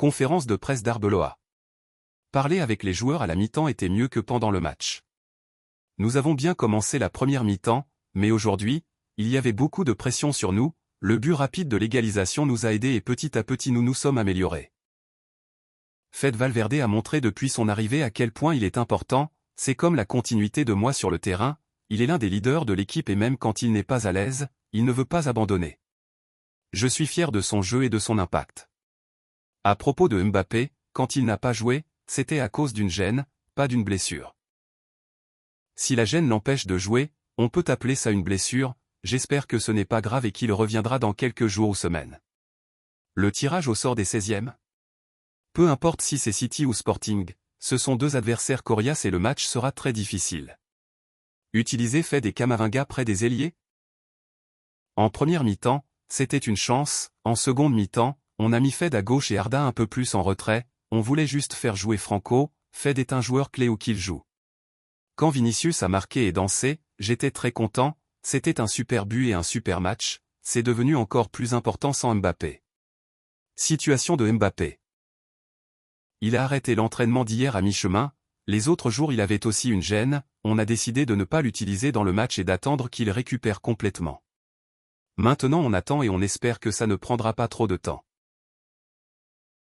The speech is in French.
Conférence de presse d'Arbeloa. Parler avec les joueurs à la mi-temps était mieux que pendant le match. Nous avons bien commencé la première mi-temps, mais aujourd'hui, il y avait beaucoup de pression sur nous, le but rapide de l'égalisation nous a aidés et petit à petit nous nous sommes améliorés. Fede Valverde a montré depuis son arrivée à quel point il est important, c'est comme la continuité de moi sur le terrain, il est l'un des leaders de l'équipe et même quand il n'est pas à l'aise, il ne veut pas abandonner. Je suis fier de son jeu et de son impact. À propos de Mbappé, quand il n'a pas joué, c'était à cause d'une gêne, pas d'une blessure. Si la gêne l'empêche de jouer, on peut appeler ça une blessure, j'espère que ce n'est pas grave et qu'il reviendra dans quelques jours ou semaines. Le tirage au sort des 16e? Peu importe si c'est City ou Sporting, ce sont deux adversaires coriaces et le match sera très difficile. Utiliser Fede et Camavinga près des ailiers? En première mi-temps, c'était une chance, en seconde mi-temps, on a mis Fede à gauche et Arda un peu plus en retrait, on voulait juste faire jouer Franco, Fede est un joueur clé où qu'il joue. Quand Vinicius a marqué et dansé, j'étais très content, c'était un super but et un super match, c'est devenu encore plus important sans Mbappé. Situation de Mbappé. Il a arrêté l'entraînement d'hier à mi-chemin, les autres jours il avait aussi une gêne, on a décidé de ne pas l'utiliser dans le match et d'attendre qu'il récupère complètement. Maintenant on attend et on espère que ça ne prendra pas trop de temps.